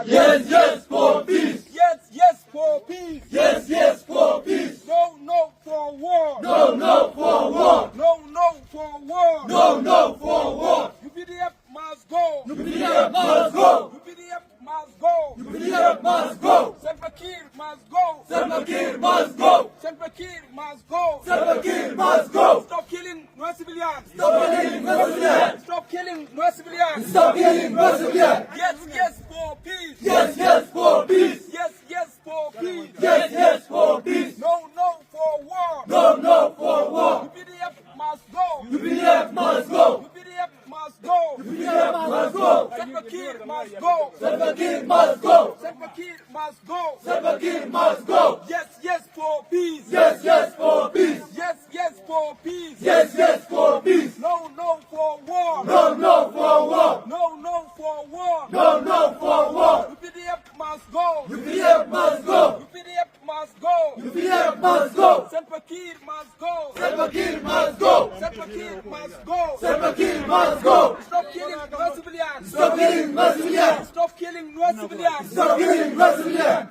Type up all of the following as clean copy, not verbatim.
Yes, yes for peace. Yes, yes for peace. Yes, yes for peace. No, no for war. No, no for war. No, no for war. No, no for war. UPDF must go. UPDF must go. UPDF must go. UPDF must go. Salva Kiir must go. Salva Kiir must go. Salva Kiir must go. Salva Kiir must go. Stop killing no civilians. Stop killing civilians. Stop killing no civilians. Stop killing civilians. Yes, yes for peace. Yes, yes for peace. Yes, yes for peace. Yes, yes for peace. No, no for war. No, no for war. UPDF must go. UPDF must go. UPDF must go. UPDF must go. Salva Kiir must go. Salva Kiir must go. Salva Kiir must go. Salva Kiir must go. Yes, yes for peace. Yes, yes for peace. Yes, yes for peace. Yes, yes for peace. No, no for war. No, no for war. No, no for war. No, no for war. UPDF must go. UPDF must go. UPDF must go. UPDF must go. Salva Kiir must go. Salva Kiir must go. Salva Kiir must go. Salva Kiir must go. Stop killing no civilians. Stop killing civilians. Stop killing no civilians. Stop killing civilians.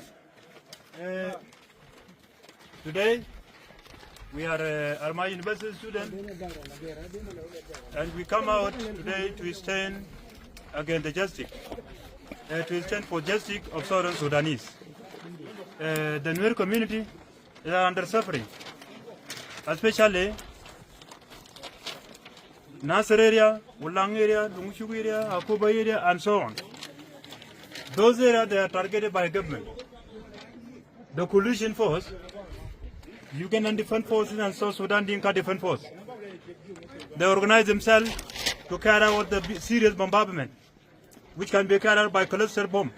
Today, we are Arma University students, and we come out today to stand against the justice, to stand for justice of Southern Sudanese. The Nuer community is under suffering, especially Nasser area, Wulang area, Lungshu area, Akuba area, and so on. Those areas they are targeted by government. The coalition force, Ugandan Defense Forces and South Sudan Dinka Defense Force, they organize themselves to carry out the serious bombardment, which can be carried out by cluster bomb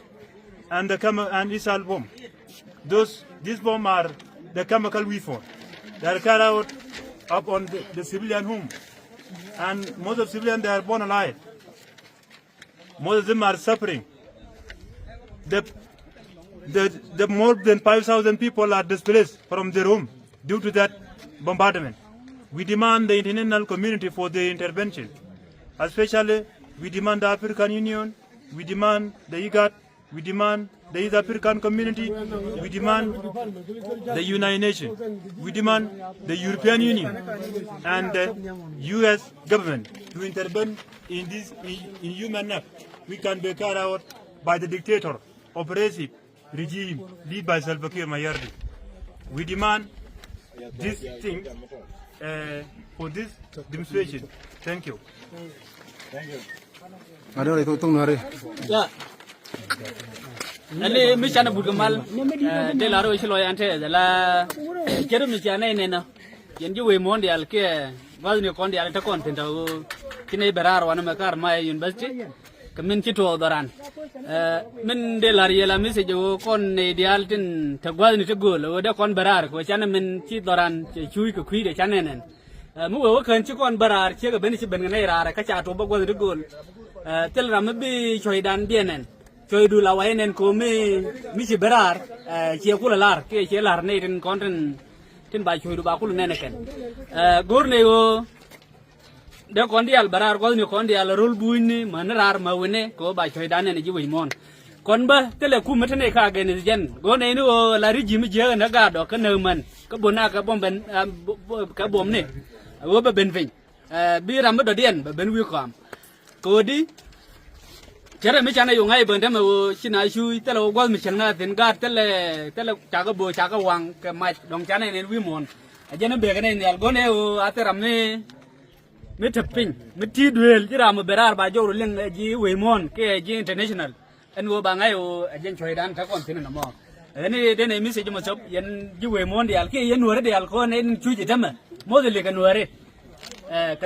and the missile bomb. These bombs are the chemical weapon. They are carried out up on the civilian home, and most of civilians they are born alive. Most of them are suffering. The more than 5,000 people are displaced from their home due to that bombardment. We demand the international community for the intervention. Especially, we demand the African Union, we demand the IGAD, we demand the East African community, we demand the United Nations, we demand the European Union and the US government to intervene in this inhuman act which can be carried out by the dictator, oppressive regime led by Salva Kiir Mayardit. We demand this thing for this demonstration. Thank you. Thank you. Ada itu tung nari. Ya. Nali michana bugamal de la ro ishlo yante de la kedo michana inena. Yenji we mondial ke vazni kondial ta kontinta kine berar wana makar mai university. Kamin kito doran. Min de la riela message wo kon ideal tin tagwazni tagol wo de kon berar ko chana min ki doran chui ko kui de chanenen. Mu wo kan ci kon berar ci ga ben ci ben ngai rara ka cha to bagwazni tagol. Tel ram bi choidan bienen. Choi du la wainen ko mi ci berar ci ko lar ke ci lar ne tin konten tin ba choi du ba ko nene ken. Gorne wo de kondial barar ko ni kondial rul buini manarar mawene ko ba choy dane ne jiwi mon kon ba tele ku metene ka ga ne jen go ne ni o la ri jimi je na ga do ka ne man ka bona ka bomben ka bom ne wo ba ben vin bi ram do den ba ben wi ko di jere mi chana yo ngai ben dem wo china shu tele go mi chana den ga tele cha ga bo cha ga wang ka mai dong chana ne wi mon a jene be ga ne ne go ne o ateram ne mi tapping mi ti duel jira mo berar ba jowro len ji weymon ke ji international en wo ba ngai o ajen choidan ta kon tin na mo ene de ne message mo sop yen ji weymon dial ke yen wore dial ko ne chuji tama mo de le kan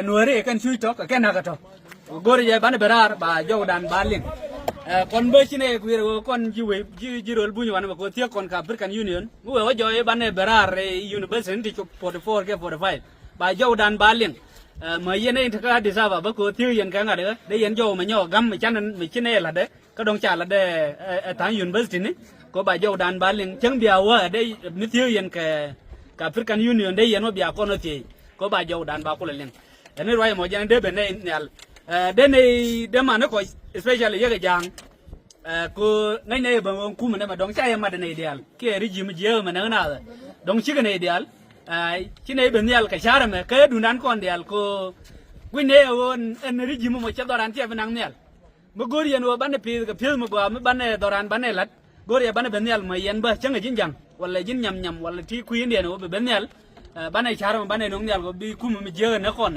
wore kan chui to ka na ka to gor je ban berar ba jowdan ba len kon be chine ku kon ji we ji rol bunyu wan ko tie kon ka African Union wo joy ban berar university 44 ke 45 ba jowdan ba len mà yên này thằng đi sao vào cô tiêu yên cái ngà đấy đấy yên vô mà nhỏ găm mà chăn mình trên này là đấy cái đồng trả là để tháng university này có bài dâu đàn bán liền chẳng biểu ở đây mới tiêu yên cái African Union đây yên mà biểu con nó thì có bài dâu đàn bao cô liền nên rồi mà dân đây bên này đây này đây mà nó có especially cái giang ko ngai nei bang ku mana ma dong chai ma dane ideal ke regime je ma na na dong chi ne ideal chi nei ben yal ka shara me ke du nan kon ideal ko gwine won en regime mo cha doran ti benang nel mo gori en wo ban pi ka pil mo gwa mo ban doran ban lat gori ban ben yal ma yen ba changa jin jang wala jin nyam nyam wala ti ku yin den wo ben yal ban shara ma ban nong yal go bi ku mo je na kon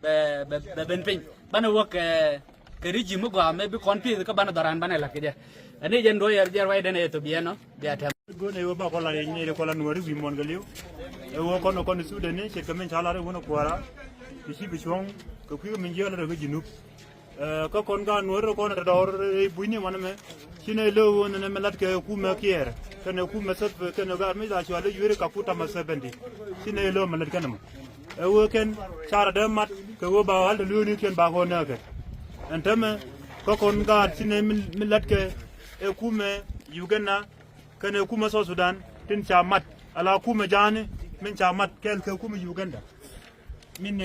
be ben pin ban wo ke regime gwa me bi kon pi ka ban doran ban lat ke dia ani jen do yer jer wai dane to bien no dia ta go ne wo ba ko la ni re ko la nuori wi mon galiu e wo kono kono su de ne che kamen chala re wono kwara isi bi chong ko ku min je la re jinu ko kon ga nuoro ko na dor bu ni wan me chine lo won ne melat ke ku me kier ke ne ku me sot ke ne ga mi da chwa le yure ka puta ma 70 chine lo melat ke nam e wo ken chara de mat ke wo ba wal de lu ni ken ba ko na ke entame ko kon ga chine melat ke e kume Uganda kane kuma so Sudan tin chamat ala kuma jani min chamat kel ke kuma Uganda min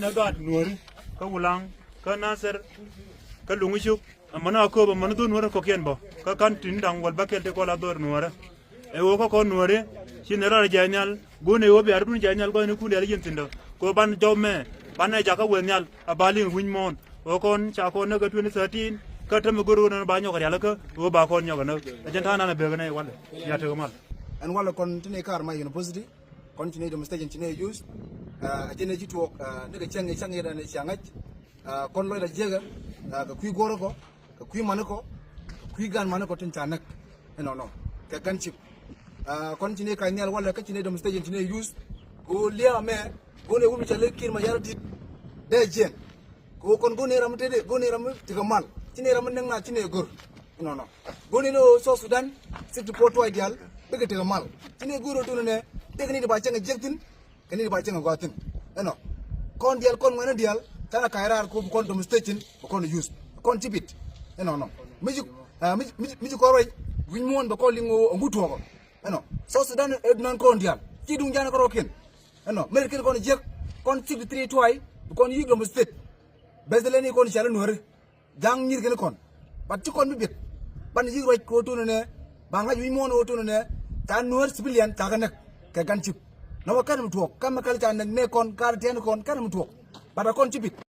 nagat nuori ka wulang ka nasir ka lungushuk amana ko ba man do nuori ko ken bo ka kan tin dang wal bakel te ko la dor nuori e wo ko nuori general janyal gone wo be arbun janyal ko ne ku le yin tindo ko ban jawme ban ja ka wenyal abali winmon wo kon cha ko na ga 2013 ka tam goro na ba nyo ka yalla ka wo ba ko nyo ka na ajanta na be na wala ya te mal an wala kon tine kar ma university kon tine demonstration tine use ajene jitu daga change da ne changaj kon lo da jega ka kui goro ko ka kui manako kui gan manako tin chanak no ka ganchip kon tine ka nyal wala ka tine demonstration tine use ko lia me ko ne wumi chale kir ma yar dit de jen ko kon go ne ramte de go ne ram tiga mal tine ram nang na tine gor no goni no so Sudan sit poto ideal bege tiga mal tine goro to ne de ni ba changa jektin kani ba changa gwatin no kon dial kon ngana dial tana kairar ko kon demonstration kon use kon tibit no miji ko roy win mon ba ko lingo nguto ko no so Sudan ednan kon dial ti dum jana ko roken no merkel kon jek kon tibit 3 toy kon yiglo mo state bezeleni kon chala nuore jang nyir gene kon batti kon mi bet ban yigro ko to ne ba nga wi mon o to ne tan nuore civilian ta ganak ka ganchip no kan mu to kam kal ta ne kon kar ten kon kan mu to bada kon tibit